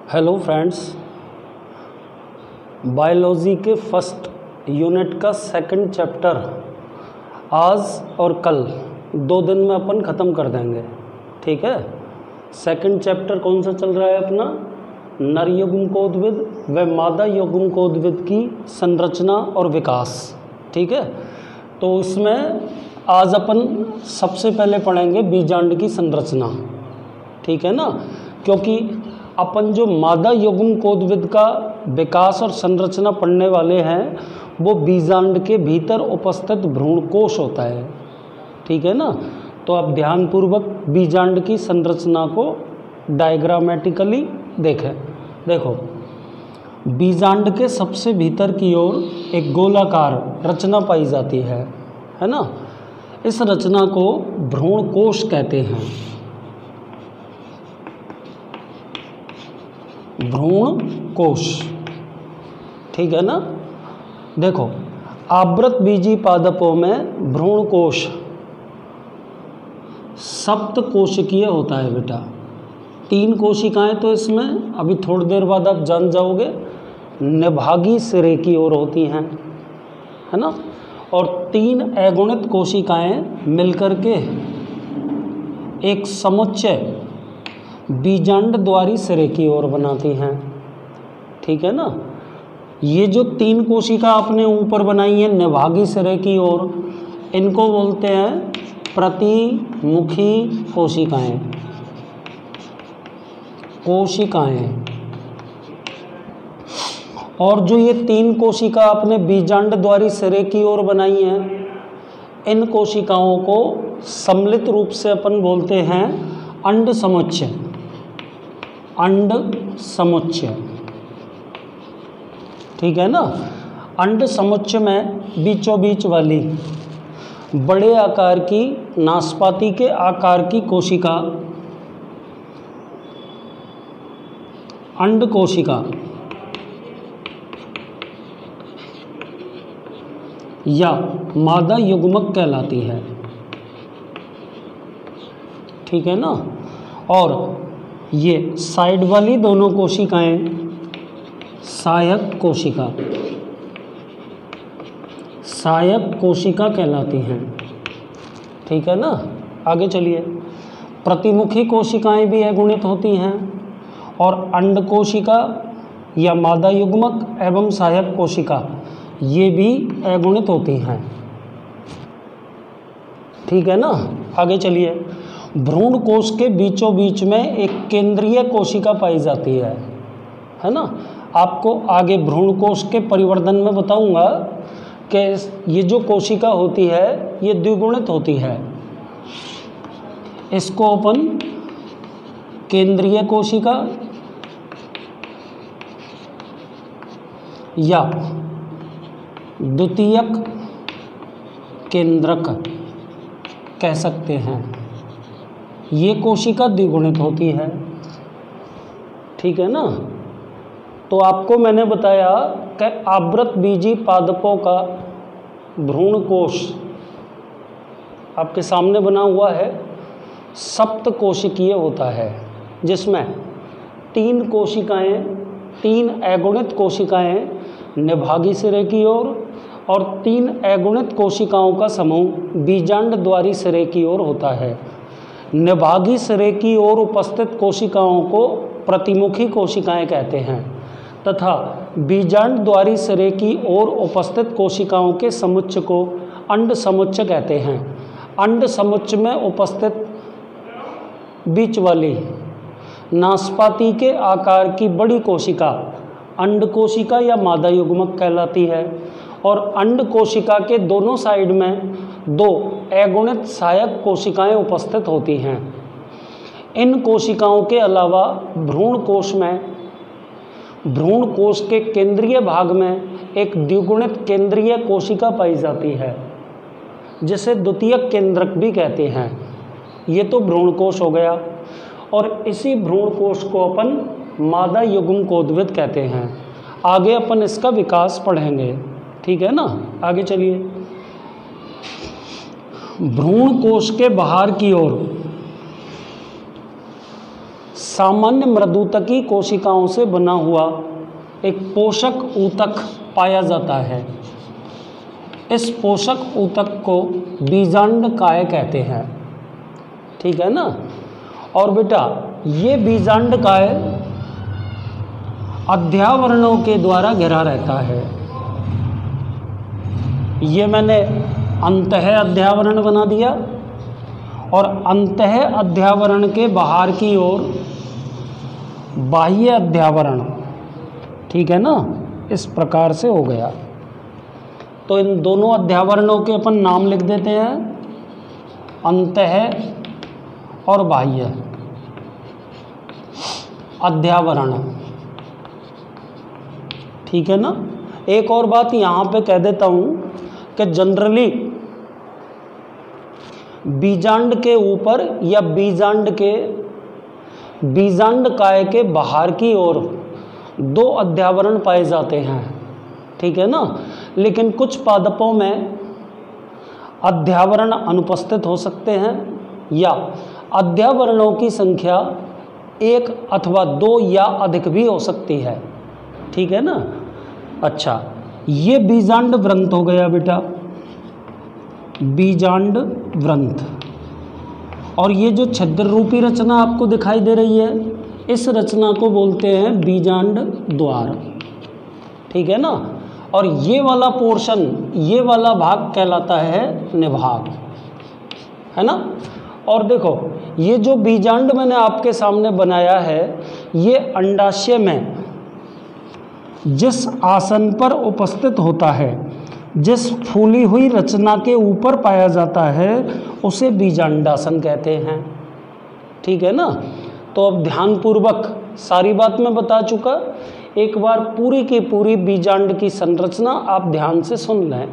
Hello friends, biology के first unit का second chapter आज और कल 2 दिन में अपन ख़त्म कर देंगे। ठीक है। सेकंड चैप्टर कौन सा चल रहा है अपना? नर यौगिकोद्भिद व मादा यौगिकोद्भिद की संरचना और विकास। ठीक है। तो इसमें आज अपन सबसे पहले पढ़ेंगे बीजांड की संरचना। ठीक है ना, क्योंकि अपन जो मादा यौगिकोद्भिद का विकास और संरचना पढ़ने वाले हैं वो बीजांड के भीतर उपस्थित भ्रूणकोश होता है। ठीक है ना। तो आप ध्यानपूर्वक बीजांड की संरचना को डायग्रामेटिकली देखें। देखो, बीजांड के सबसे भीतर की ओर एक गोलाकार रचना पाई जाती है ना। इस रचना को भ्रूणकोश कहते हैं। भ्रूणकोश। ठीक है ना। देखो, आवृत बीजी पादपों में भ्रूणकोश सप्त कोशिकीय होता है बेटा। 3 कोशिकाएं तो इसमें अभी थोड़ी देर बाद आप जान जाओगे निभागी सिरे की ओर होती हैं, है ना। और 3 अगुणित कोशिकाएं मिलकर के एक समुच्चय बीजांड द्वारी सिरे की ओर बनाती हैं। ठीक है ना। ये जो 3 कोशिका आपने ऊपर बनाई है निभागी सिरे की ओर, इनको बोलते हैं प्रतिमुखी कोशिकाएं। और जो ये 3 कोशिका आपने बीजांड द्वारी सिरे की ओर बनाई हैं, इन कोशिकाओं को सम्मिलित रूप से अपन बोलते हैं अंड समुच्चय। अंड समुच्चय। ठीक है ना। अंड समुच्चय में बीचों बीच वाली बड़े आकार की नाशपाती के आकार की कोशिका अंड कोशिका या मादा युग्मक कहलाती है। ठीक है ना। और ये साइड वाली दोनों कोशिकाएं सहायक कोशिका कहलाती हैं। ठीक है ना। आगे चलिए। प्रतिमुखी कोशिकाएं भी अगुणित होती हैं और अंड कोशिका या मादा युग्मक एवं सहायक कोशिका ये भी अगुणित होती हैं। ठीक है ना। आगे चलिए। भ्रूण कोश के बीचों बीच में एक केंद्रीय कोशिका पाई जाती है ना। आपको आगे भ्रूण कोश के परिवर्धन में बताऊंगा कि ये जो कोशिका होती है ये द्विगुणित होती है। इसको अपन केंद्रीय कोशिका या द्वितीयक केंद्रक कह सकते हैं। ये कोशिका द्विगुणित होती है। ठीक है ना। तो आपको मैंने बताया कि आवृत बीजी पादपों का भ्रूणकोश आपके सामने बना हुआ है, सप्त कोशिकीय होता है, जिसमें 3 कोशिकाएं, 3 अगुणित कोशिकाएं निभागी सिरे की ओर और 3 अगुणित कोशिकाओं का समूह बीजांड द्वारी सिरे की ओर होता है। निभागी सिरे की ओर उपस्थित कोशिकाओं को प्रतिमुखी कोशिकाएं कहते हैं तथा बीजांड द्वारी सिरे की ओर उपस्थित कोशिकाओं के समुच्चय को अंड समुच्चय कहते हैं। अंड समुच्चय में उपस्थित बीच वाली नाशपाती के आकार की बड़ी कोशिका अंड कोशिका या मादा युग्मक कहलाती है और अंड कोशिका के दोनों साइड में 2 अगुणित सहायक कोशिकाएं उपस्थित होती हैं। इन कोशिकाओं के अलावा भ्रूण कोश के केंद्रीय भाग में एक द्विगुणित केंद्रीय कोशिका पाई जाती है, जिसे द्वितीयक केंद्रक भी कहते हैं। ये तो भ्रूण कोश हो गया और इसी भ्रूण कोश को अपन मादा युग्मकोद्भिद कहते हैं। आगे अपन इसका विकास पढ़ेंगे। ठीक है ना। आगे चलिए। भ्रूण कोश के बाहर की ओर सामान्य मृदुतकी कोशिकाओं से बना हुआ एक पोषक ऊतक पाया जाता है। इस पोषक ऊतक को बीजांडकाय कहते हैं। ठीक है ना। और बेटा ये बीजांडकाय अध्यावरणों के द्वारा घिरा रहता है। ये मैंने अंतः अध्यावरण बना दिया और अंतः अध्यावरण के बाहर की ओर बाह्य अध्यावरण। ठीक है ना, इस प्रकार से हो गया। तो इन दोनों अध्यावरणों के अपन नाम लिख देते हैं, अंतः और बाह्य अध्यावरण। ठीक है ना। एक और बात यहाँ पे कह देता हूँ कि जनरली बीजांड के ऊपर या बीजांडकाय के बाहर की ओर 2 अध्यावरण पाए जाते हैं। ठीक है ना। लेकिन कुछ पादपों में अध्यावरण अनुपस्थित हो सकते हैं या अध्यावरणों की संख्या 1 अथवा 2 या अधिक भी हो सकती है। ठीक है ना। अच्छा, ये बीजांड व्रंत हो गया बेटा, बीजांड व्रंत। और ये जो छिद्र रूपी रचना आपको दिखाई दे रही है, इस रचना को बोलते हैं बीजांड द्वार। ठीक है ना। और ये वाला पोर्शन, ये वाला भाग कहलाता है निभाग, है ना। और देखो ये जो बीजांड मैंने आपके सामने बनाया है, ये अंडाशय में जिस आसन पर उपस्थित होता है, जिस फूली हुई रचना के ऊपर पाया जाता है, उसे बीजांडासन कहते हैं। ठीक है ना। तो अब ध्यानपूर्वक सारी बात मैं बता चुका, एक बार पूरी की पूरी बीजांड की संरचना आप ध्यान से सुन लें।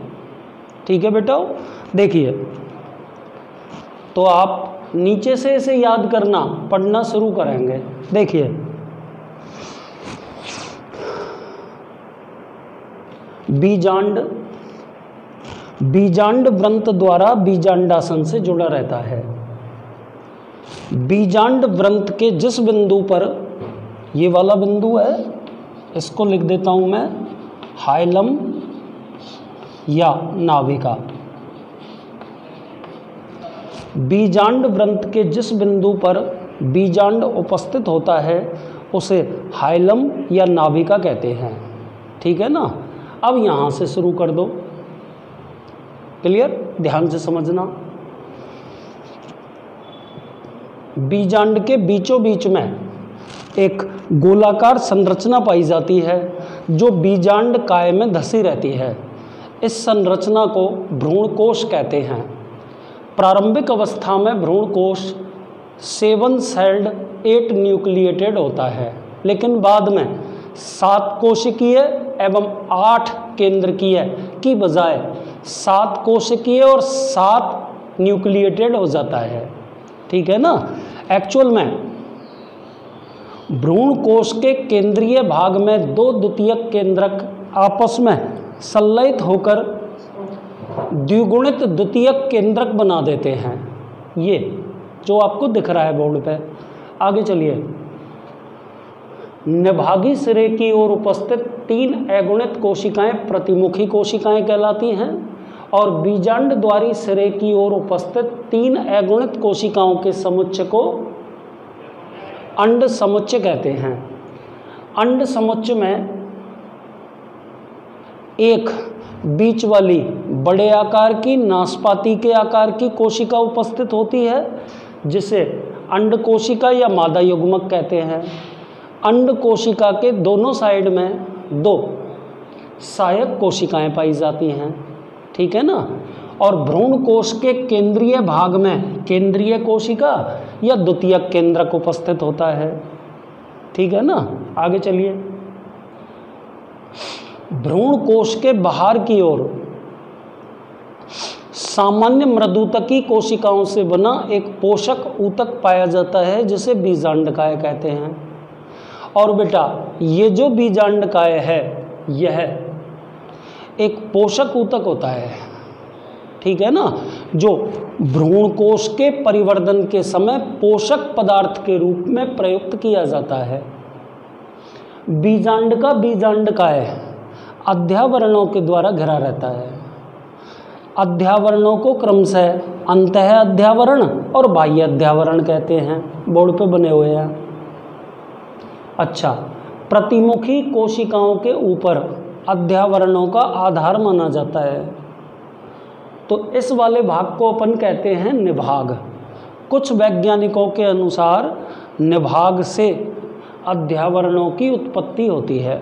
ठीक है बेटा। देखिए, तो आप नीचे से इसे याद करना, पढ़ना शुरू करेंगे। देखिए, बीजांड व्रंत द्वारा बीजांडासन से जुड़ा रहता है। बीजांड व्रंत के जिस बिंदु पर, ये वाला बिंदु है, इसको लिख देता हूं मैं हाइलम या नाभिका। बीजांड व्रंत के जिस बिंदु पर बीजांड उपस्थित होता है, उसे हाइलम या नाभिका कहते हैं। ठीक है ना। अब यहाँ से शुरू कर दो। क्लियर, ध्यान से समझना। बीजांड के बीचों बीच में एक गोलाकार संरचना पाई जाती है जो बीजांडकाय में धसी रहती है। इस संरचना को भ्रूणकोश कहते हैं। प्रारंभिक अवस्था में भ्रूणकोश 7 सेल्ड 8 न्यूक्लिएटेड होता है, लेकिन बाद में 7 कोशिकीय एवं 8 केंद्रकीय की बजाय 7 कोशिकीय और 7 न्यूक्लिएटेड हो जाता है। ठीक है ना। एक्चुअल में भ्रूण कोश के केंद्रीय भाग में 2 द्वितीयक केंद्रक आपस में संलयित होकर द्विगुणित द्वितीयक केंद्रक बना देते हैं। ये जो आपको दिख रहा है बोर्ड पे। आगे चलिए। निभागी सिरे की ओर उपस्थित 3 अगुणित कोशिकाएं प्रतिमुखी कोशिकाएं कहलाती हैं और बीजांड द्वारी सिरे की ओर उपस्थित 3 अगुणित कोशिकाओं के समुच्चय को अंड समुच्चय कहते हैं। अंड समुच्चय में एक बीच वाली बड़े आकार की नाशपाती के आकार की कोशिका उपस्थित होती है, जिसे अंड कोशिका या मादा युग्मक कहते हैं। अंड कोशिका के दोनों साइड में 2 सहायक कोशिकाएं पाई जाती हैं। ठीक है ना। और भ्रूण कोश के केंद्रीय भाग में केंद्रीय कोशिका या द्वितीयक केंद्रक उपस्थित होता है। ठीक है ना। आगे चलिए। भ्रूण कोश के बाहर की ओर सामान्य मृदुतकी कोशिकाओं से बना एक पोषक ऊतक पाया जाता है, जिसे बीजांडकाय कहते हैं। और बेटा ये जो बीजांडकाय है, यह एक पोषक ऊतक होता है। ठीक है ना, जो भ्रूण कोश के परिवर्धन के समय पोषक पदार्थ के रूप में प्रयुक्त किया जाता है। बीजांड का बीजांडकाय अध्यावरणों के द्वारा घिरा रहता है। अध्यावरणों को क्रमशः अंतः अध्यावरण और बाह्य अध्यावरण कहते हैं, बोर्ड पे बने हुए हैं। अच्छा, प्रतिमुखी कोशिकाओं के ऊपर अध्यावरणों का आधार माना जाता है, तो इस वाले भाग को अपन कहते हैं निभाग। कुछ वैज्ञानिकों के अनुसार निभाग से अध्यावरणों की उत्पत्ति होती है।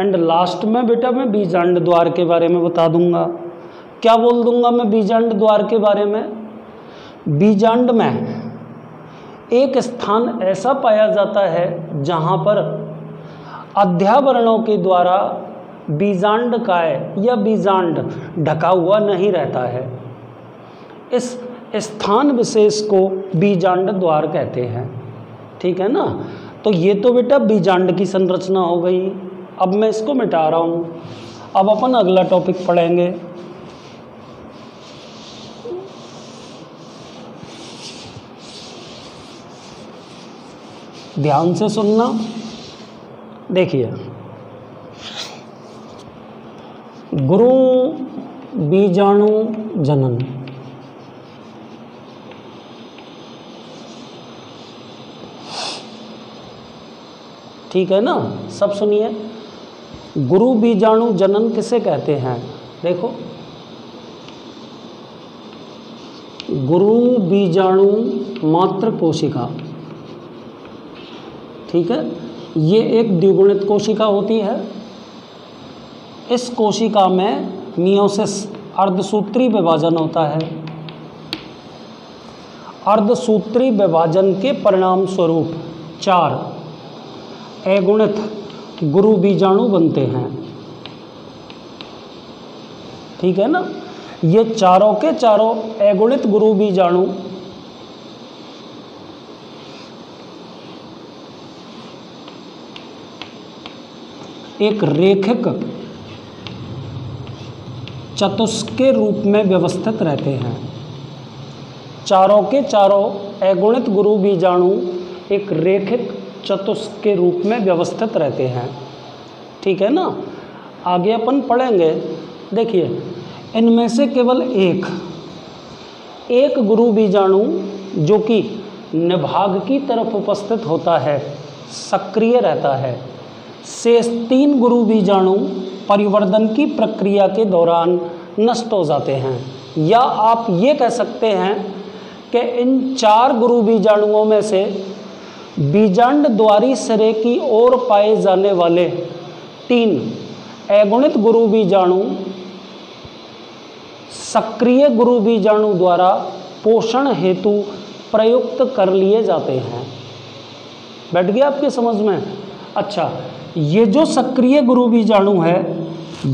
एंड लास्ट में बेटा मैं बीजांड द्वार के बारे में बता दूंगा। क्या बोल दूंगा मैं बीजांड द्वार के बारे में? बीजांड में एक स्थान ऐसा पाया जाता है जहां पर अध्यावरणों के द्वारा बीजांडकाय या बीजांड ढका हुआ नहीं रहता है। इस स्थान विशेष को बीजांड द्वार कहते हैं, ठीक है ना। तो ये तो बेटा बीजांड की संरचना हो गई। अब मैं इसको मिटा रहा हूँ। अब अपन अगला टॉपिक पढ़ेंगे। ध्यान से सुनना। देखिए, गुरु बीजाणु जनन। ठीक है ना, सब सुनिए। गुरु बीजाणु जनन किसे कहते हैं? देखो, गुरु बीजाणु मात्र कोशिका, ठीक है, ये एक द्विगुणित कोशिका होती है। इस कोशिका में मियोसिस अर्धसूत्री विभाजन होता है। अर्धसूत्री विभाजन के परिणाम स्वरूप 4 अगुणित गुरु बीजाणु बनते हैं, ठीक है ना। ये चारों के चारों अगुणित गुरु बीजाणु एक रेखिक चतुष्क के रूप में व्यवस्थित रहते हैं। चारों के चारों अगुणित गुरु बीजाणु एक रेखिक चतुष्क के रूप में व्यवस्थित रहते हैं, ठीक है ना। आगे अपन पढ़ेंगे। देखिए, इनमें से केवल एक गुरु बीजाणु जो कि निभाग की तरफ उपस्थित होता है सक्रिय रहता है। शेष 3 गुरु बीजाणु परिवर्धन की प्रक्रिया के दौरान नष्ट हो जाते हैं। या आप ये कह सकते हैं कि इन 4 गुरु बीजाणुओं में से बीजांड द्वारी सिरे की ओर पाए जाने वाले 3 अगुणित गुरु बीजाणु सक्रिय गुरु बीजाणु द्वारा पोषण हेतु प्रयुक्त कर लिए जाते हैं। बैठ गया आपके समझ में? अच्छा, ये जो सक्रिय गुरु बीजाणु है,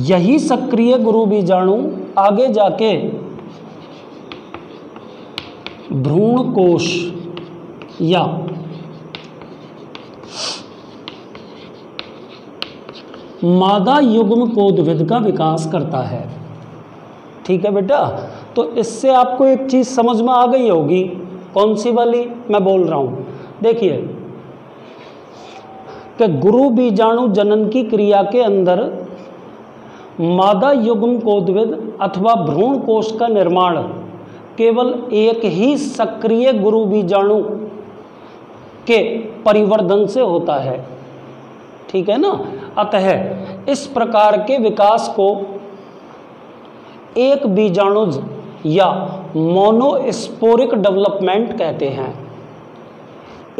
यही सक्रिय गुरु बीजाणु आगे जाके भ्रूण कोश या मादा युग्म कोदविद का विकास करता है, ठीक है बेटा। तो इससे आपको एक चीज समझ में आ गई होगी। कौन सी वाली मैं बोल रहा हूं? देखिए कि गुरु बीजाणु जनन की क्रिया के अंदर मादा युग्म कोदविद अथवा भ्रूण कोश का निर्माण केवल एक ही सक्रिय गुरु बीजाणु के परिवर्धन से होता है, ठीक है ना। अतः इस प्रकार के विकास को एक बीजाणुज या मोनोस्पोरिक डेवलपमेंट कहते हैं।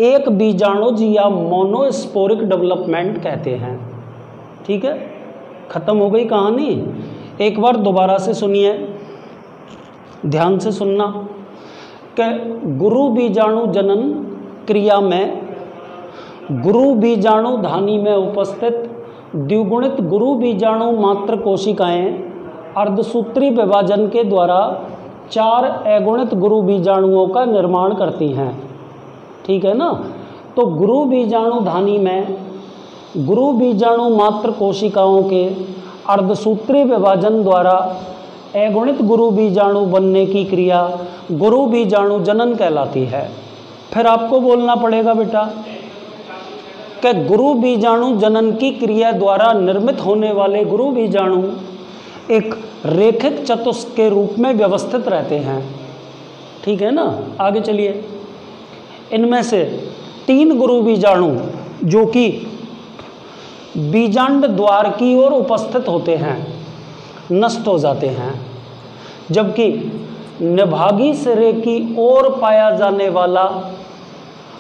एक बीजाणुज या मोनोस्पोरिक डेवलपमेंट कहते हैं, ठीक है। खत्म हो गई कहानी। एक बार दोबारा से सुनिए, ध्यान से सुनना कि गुरु बीजाणु जनन क्रिया में गुरु बीजाणु धानी में उपस्थित द्विगुणित गुरु बीजाणु मात्र कोशिकाएं अर्धसूत्री विभाजन के द्वारा 4 अगुणित गुरु बीजाणुओं का निर्माण करती हैं, ठीक है ना। तो गुरु बीजाणु धानी में गुरु बीजाणु मात्र कोशिकाओं के अर्धसूत्री विभाजन द्वारा अगुणित गुरु बीजाणु बनने की क्रिया गुरु बीजाणु जनन कहलाती है। फिर आपको बोलना पड़ेगा बेटा कि गुरु बीजाणु जनन की क्रिया द्वारा निर्मित होने वाले गुरु बीजाणु एक रेखिक चतुष्क के रूप में व्यवस्थित रहते हैं। ठीक है ना, आगे चलिए। इनमें से 3 गुरु बीजाणु जो कि बीजांड द्वार की ओर उपस्थित होते हैं नष्ट हो जाते हैं, जबकि निभागी सिरे की ओर पाया जाने वाला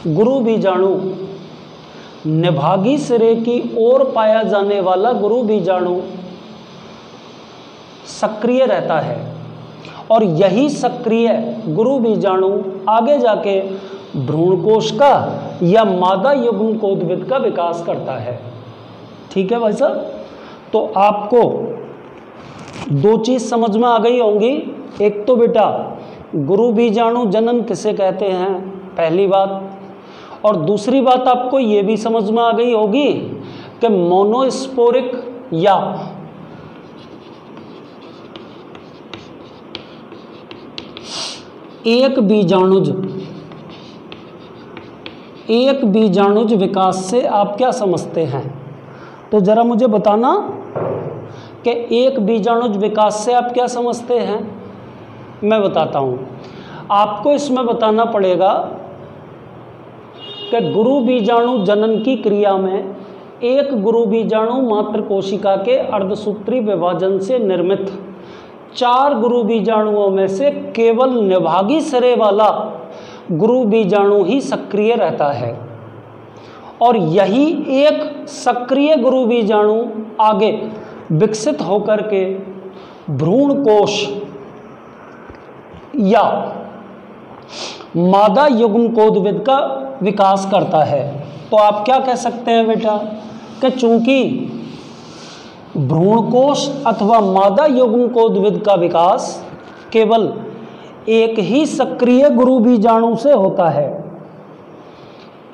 गुरु बीजाणु निभागी सिरे की ओर पाया जाने वाला गुरु बीजाणु सक्रिय रहता है और यही सक्रिय गुरु बीजाणु आगे जाके भ्रूणकोश का या मादा युग्मकोद्भिद का विकास करता है। ठीक है भाई साहब, तो आपको 2 चीज समझ में आ गई होंगी। एक तो बेटा गुरु बीजाणु जनन किसे कहते हैं, पहली बात, और दूसरी बात आपको ये भी समझ में आ गई होगी कि मोनोस्पोरिक या एक बीजाणुज विकास से आप क्या समझते हैं। तो जरा मुझे बताना कि एक बीजाणुज विकास से आप क्या समझते हैं। मैं बताता हूँ आपको। इसमें बताना पड़ेगा कि गुरु बीजाणु जनन की क्रिया में एक गुरु बीजाणु मात्र कोशिका के अर्धसूत्री विभाजन से निर्मित 4 गुरु बीजाणुओं में से केवल निभागी सिरे वाला गुरु बीजाणु ही सक्रिय रहता है और यही एक सक्रिय गुरु बीजाणु आगे विकसित होकर के भ्रूण कोश या मादा युग्मकोद्भिद का विकास करता है। तो आप क्या कह सकते हैं बेटा कि चूंकि भ्रूणकोश अथवा मादा युग्मकोद्भिद का विकास केवल एक ही सक्रिय गुरु बीजाणु से होता है,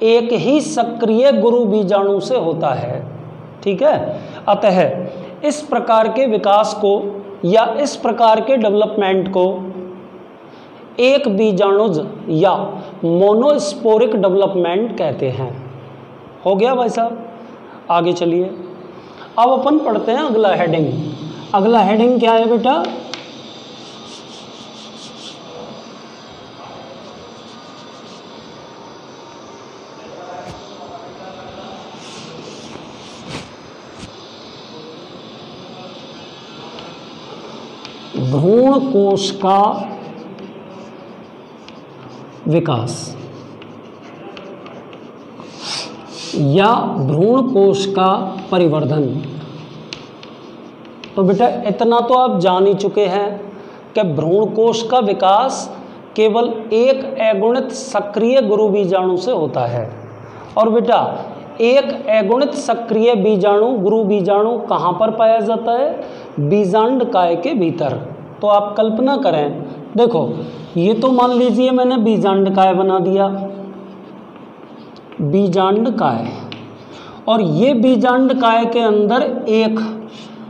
एक ही सक्रिय गुरु बीजाणु से होता है। ठीक है, अतः इस प्रकार के विकास को या इस प्रकार के डेवलपमेंट को एक बीजाणुज या मोनोस्पोरिक डेवलपमेंट कहते हैं। हो गया भाई साहब, आगे चलिए। अब अपन पढ़ते हैं अगला हेडिंग। अगला हेडिंग क्या है बेटा, भ्रूण कोश का विकास या भ्रूण कोश का परिवर्धन। तो बेटा इतना तो आप जान ही चुके हैं कि भ्रूण कोश का विकास केवल एक अगुणित सक्रिय गुरु बीजाणु से होता है। और बेटा एक अगुणित सक्रिय बीजाणु गुरु बीजाणु कहाँ पर पाया जाता है, बीजांड काय के भीतर। तो आप कल्पना करें, देखो ये तो मान लीजिए मैंने बीजांड काय बना दिया, बीजांड काय, और ये बीजांड काय के अंदर एक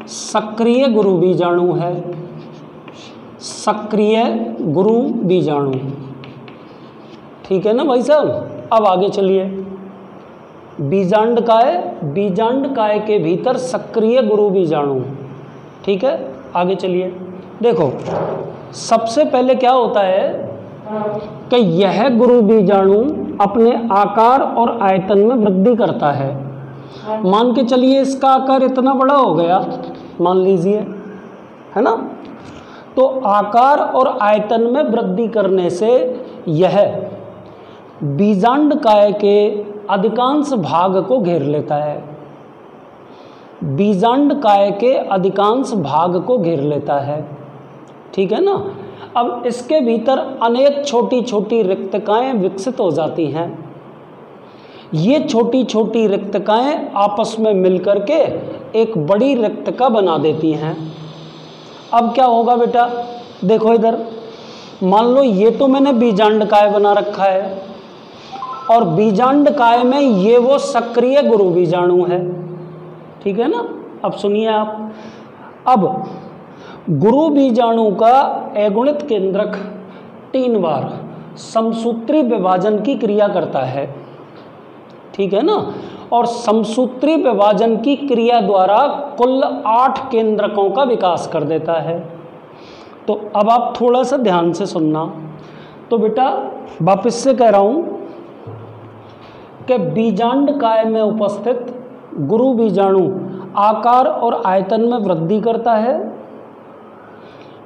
सक्रिय गुरु बीजाणु है, सक्रिय गुरु बीजाणु। ठीक है ना भाई साहब। अब आगे चलिए, बीजांड काय के भीतर सक्रिय गुरु बीजाणु। ठीक है, आगे चलिए। देखो सबसे पहले क्या होता है कि यह गुरु बीजाणु अपने आकार और आयतन में वृद्धि करता है। मान के चलिए इसका आकार इतना बड़ा हो गया, मान लीजिए, है ना। तो आकार और आयतन में वृद्धि करने से यह बीजांड काय के अधिकांश भाग को घेर लेता है, बीजांड काय के अधिकांश भाग को घेर लेता है। ठीक है ना। अब इसके भीतर अनेक छोटी छोटी रिक्तकाएं विकसित हो जाती हैं। ये छोटी छोटी रिक्तकाएं आपस में मिलकर के एक बड़ी रिक्तका बना देती हैं। अब क्या होगा बेटा, देखो इधर, मान लो ये तो मैंने बीजांड काय बना रखा है और बीजांड काय में ये वो सक्रिय गुरु बीजाणु है। ठीक है ना। अब सुनिए आप, अब गुरु बीजाणु का अगुणित केंद्रक 3 बार समसूत्री विभाजन की क्रिया करता है, ठीक है ना। और समसूत्री विभाजन की क्रिया द्वारा कुल 8 केंद्रकों का विकास कर देता है। तो अब आप थोड़ा सा ध्यान से सुनना। तो बेटा वापस से कह रहा हूं कि बीजांड काय में उपस्थित गुरु बीजाणु आकार और आयतन में वृद्धि करता है,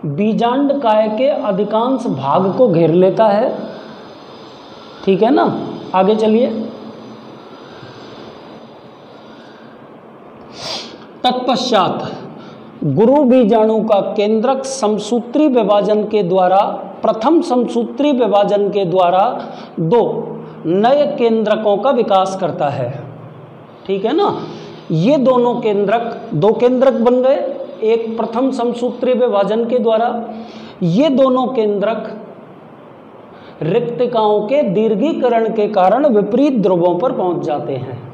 बीजांड काय के अधिकांश भाग को घेर लेता है, ठीक है ना। आगे चलिए। तत्पश्चात गुरु बीजाणु का केंद्रक समसूत्री विभाजन के द्वारा, प्रथम समसूत्री विभाजन के द्वारा 2 नए केंद्रकों का विकास करता है, ठीक है ना। ये दोनों केंद्रक, 2 केंद्रक बन गए, एक प्रथम समसूत्री विभाजन के द्वारा। ये दोनों केंद्रक रिक्तिकाओं के दीर्घीकरण के कारण विपरीत ध्रुवों पर पहुंच जाते हैं।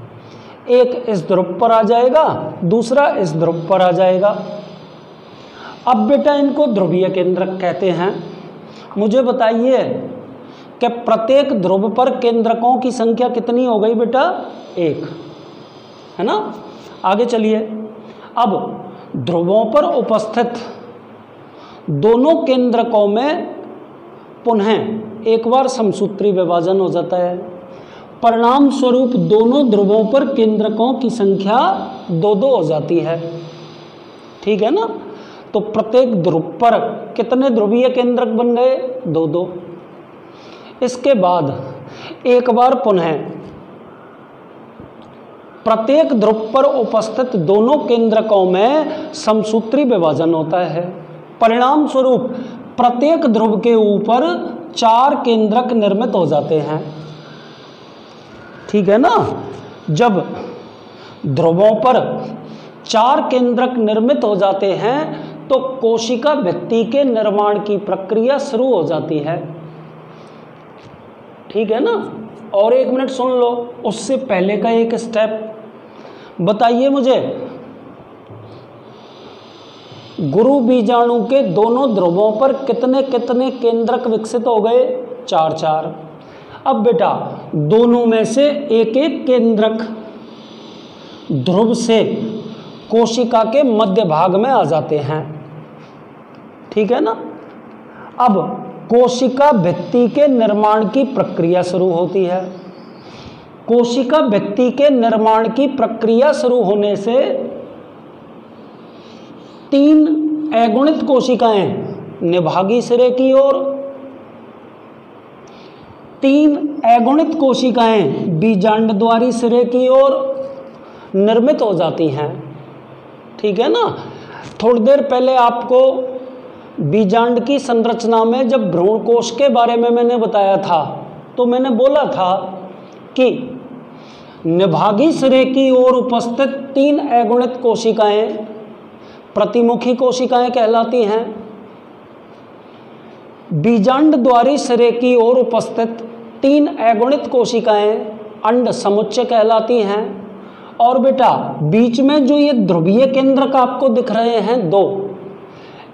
एक इस ध्रुव पर आ जाएगा, दूसरा इस ध्रुव पर आ जाएगा। अब बेटा इनको ध्रुवीय केंद्रक कहते हैं। मुझे बताइए कि प्रत्येक ध्रुव पर केंद्रकों की संख्या कितनी हो गई बेटा? 1, है ना। आगे चलिए। अब ध्रुवों पर उपस्थित दोनों केंद्रकों में पुनः एक बार समसूत्री विभाजन हो जाता है। परिणाम स्वरूप दोनों ध्रुवों पर केंद्रकों की संख्या 2-2 हो जाती है, ठीक है ना। तो प्रत्येक ध्रुव पर कितने ध्रुवीय केंद्रक बन गए? 2-2। इसके बाद एक बार पुनः प्रत्येक ध्रुव पर उपस्थित दोनों केंद्रकों में समसूत्री विभाजन होता है। परिणाम स्वरूप प्रत्येक ध्रुव के ऊपर 4 केंद्रक निर्मित हो जाते हैं, ठीक है ना। जब ध्रुवों पर 4 केंद्रक निर्मित हो जाते हैं तो कोशिका भित्ति के निर्माण की प्रक्रिया शुरू हो जाती है, ठीक है ना। और 1 मिनट सुन लो, उससे पहले का एक स्टेप बताइए मुझे। गुरु बीजाणु के दोनों ध्रुवों पर कितने कितने केंद्रक विकसित हो गए? 4-4। अब बेटा दोनों में से एक एक केंद्रक ध्रुव से कोशिका के मध्य भाग में आ जाते हैं, ठीक है ना। अब कोशिका भित्ति के निर्माण की प्रक्रिया शुरू होती है। कोशिका भित्ति के निर्माण की प्रक्रिया शुरू होने से 3 अगुणित कोशिकाएं निभागी सिरे की ओर, 3 अगुणित कोशिकाएं बीजांडद्वारी सिरे की ओर निर्मित हो जाती हैं, ठीक है ना। थोड़ी देर पहले आपको बीजांड की संरचना में जब भ्रूण कोश के बारे में मैंने बताया था तो मैंने बोला था कि निभागी सिरे की ओर उपस्थित 3 अगुणित कोशिकाएं प्रतिमुखी कोशिकाएं कहलाती हैं। बीजांड द्वारी सिरे की ओर उपस्थित 3 अगुणित कोशिकाएं अंड समुच्चय कहलाती हैं। और बेटा बीच में जो ये ध्रुवीय केंद्रक आपको दिख रहे हैं 2,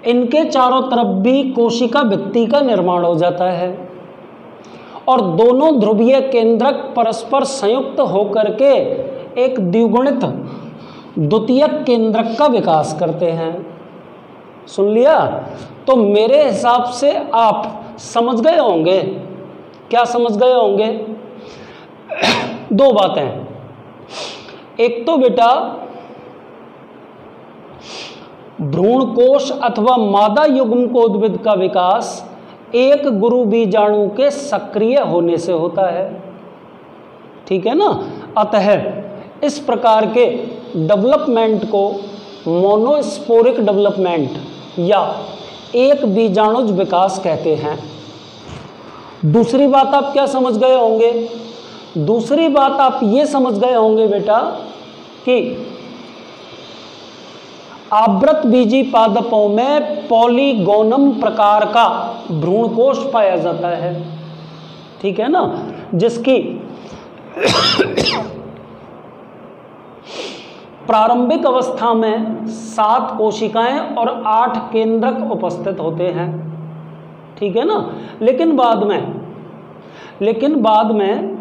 इनके चारों तरफ भी कोशिका भित्ति का निर्माण हो जाता है और दोनों ध्रुवीय केंद्रक परस्पर संयुक्त होकर के एक द्विगुणित द्वितीयक केंद्रक का विकास करते हैं। सुन लिया? तो मेरे हिसाब से आप समझ गए होंगे। क्या समझ गए होंगे? 2 बातें। एक तो बेटा भ्रूण कोश अथवा मादा युग्मकोद्भिद का विकास एक गुरु बीजाणु के सक्रिय होने से होता है, ठीक है ना। अतः इस प्रकार के डेवलपमेंट को मोनोस्पोरिक डेवलपमेंट या एक बीजाणुज विकास कहते हैं। दूसरी बात आप क्या समझ गए होंगे? दूसरी बात आप ये समझ गए होंगे बेटा कि आवृत बीजी पादपों में पॉलीगोनम प्रकार का भ्रूणकोश पाया जाता है, ठीक है ना, जिसकी प्रारंभिक अवस्था में 7 कोशिकाएं और 8 केंद्रक उपस्थित होते हैं, ठीक है ना। लेकिन बाद में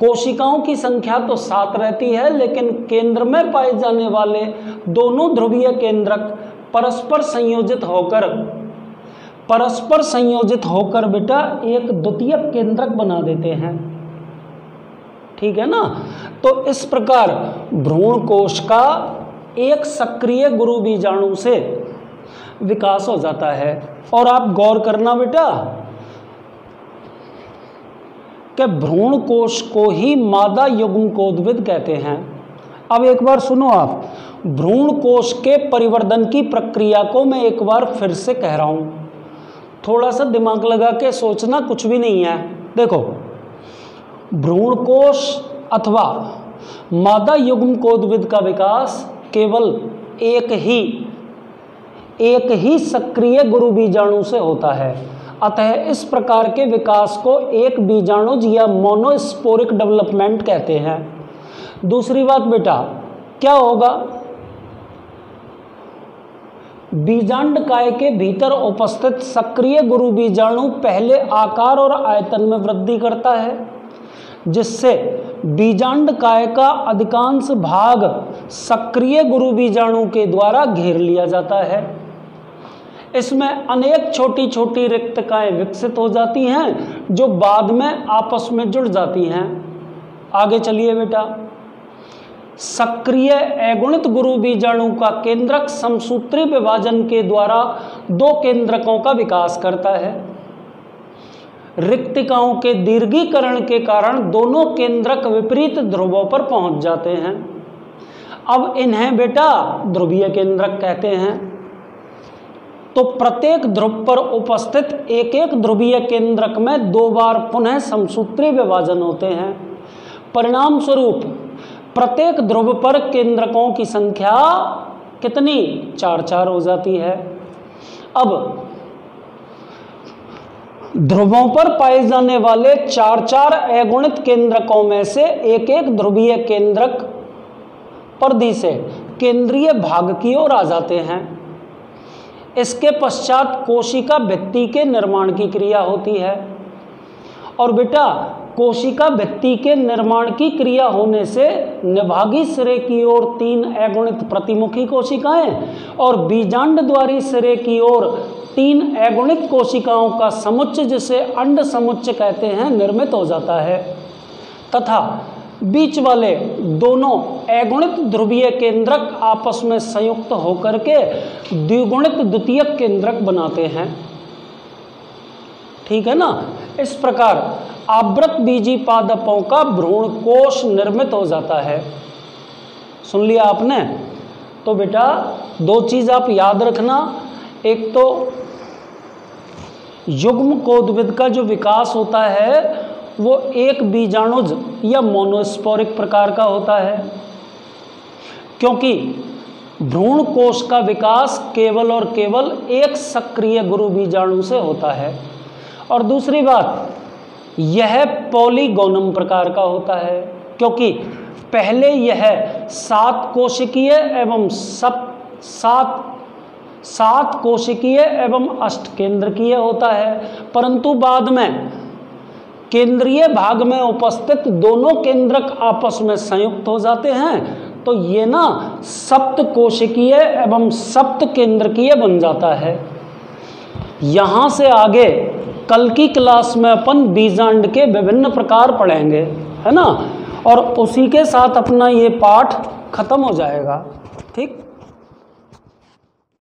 कोशिकाओं की संख्या तो 7 रहती है, लेकिन केंद्र में पाए जाने वाले दोनों ध्रुवीय केंद्रक परस्पर संयोजित होकर बेटा एक द्वितीयक केंद्रक बना देते हैं, ठीक है ना। तो इस प्रकार भ्रूण कोश का एक सक्रिय गुरु बीजाणु से विकास हो जाता है। और आप गौर करना बेटा कि भ्रूण कोश को ही मादा युग्मकोद्भिद कहते हैं। अब एक बार सुनो आप, भ्रूण कोश के परिवर्धन की प्रक्रिया को मैं एक बार फिर से कह रहा हूं, थोड़ा सा दिमाग लगा के सोचना, कुछ भी नहीं है। देखो, भ्रूण कोश अथवा मादा युग्मकोद्भिद का विकास केवल एक ही सक्रिय गुरु बीजाणु से होता है। अतः इस प्रकार के विकास को एक बीजाणुज या मोनोस्पोरिक डेवलपमेंट कहते हैं। दूसरी बात बेटा, क्या होगा, बीजांडकाय के भीतर उपस्थित सक्रिय गुरु बीजाणु पहले आकार और आयतन में वृद्धि करता है, जिससे बीजांडकाय का अधिकांश भाग सक्रिय गुरु बीजाणु के द्वारा घेर लिया जाता है। इसमें अनेक छोटी छोटी रिक्तकाएं विकसित हो जाती हैं जो बाद में आपस में जुड़ जाती हैं। आगे चलिए बेटा, सक्रिय अगुणित गुरु बीजाणु का केंद्रक समसूत्री विभाजन के द्वारा 2 केंद्रकों का विकास करता है। रिक्तिकाओं के दीर्घीकरण के कारण दोनों केंद्रक विपरीत ध्रुवों पर पहुंच जाते हैं। अब इन्हें बेटा ध्रुवीय केंद्रक कहते हैं। तो प्रत्येक ध्रुव पर उपस्थित एक एक ध्रुवीय केंद्रक में 2 बार पुनः समसूत्री विभाजन होते हैं। परिणाम स्वरूप प्रत्येक ध्रुव पर केंद्रकों की संख्या कितनी, 4 हो जाती है। अब ध्रुवों पर पाए जाने वाले 4 अगुणित केंद्रकों में से एक एक ध्रुवीय केंद्रक परिधि से केंद्रीय भाग की ओर आ जाते हैं। इसके पश्चात कोशिका भित्ति के निर्माण की क्रिया होती है। और बेटा कोशिका भित्ति के निर्माण की क्रिया होने से निभागी सिरे की ओर 3 अगुणित प्रतिमुखी कोशिकाएं और बीजांड द्वारी सिरे की ओर 3 अगुणित कोशिकाओं का समुच्चय, जिसे अंड समुच्चय कहते हैं, निर्मित हो जाता है तथा बीच वाले दोनों अगुणित ध्रुवीय केंद्रक आपस में संयुक्त होकर के द्विगुणित द्वितीयक केंद्रक बनाते हैं, ठीक है ना। इस प्रकार आवृत बीजी पादपों का भ्रूण कोश निर्मित हो जाता है। सुन लिया आपने। तो बेटा 2 चीज आप याद रखना, एक तो युग्मकोद्भिद का जो विकास होता है वो एक बीजाणुज या मोनोस्पोरिक प्रकार का होता है, क्योंकि भ्रूण कोश का विकास केवल और केवल एक सक्रिय गुरु बीजाणु से होता है। और दूसरी बात, यह पॉलीगोनम प्रकार का होता है, क्योंकि पहले यह 7 कोशिकीय एवं 7 कोशिकीय एवं 8 केंद्रकीय होता है, परंतु बाद में केंद्रीय भाग में उपस्थित दोनों केंद्रक आपस में संयुक्त हो जाते हैं, तो ये ना 7 कोशिकीय एवं 7 केंद्रकीय बन जाता है। यहाँ से आगे कल की क्लास में अपन बीजांड के विभिन्न प्रकार पढ़ेंगे, है ना, और उसी के साथ अपना ये पाठ खत्म हो जाएगा, ठीक।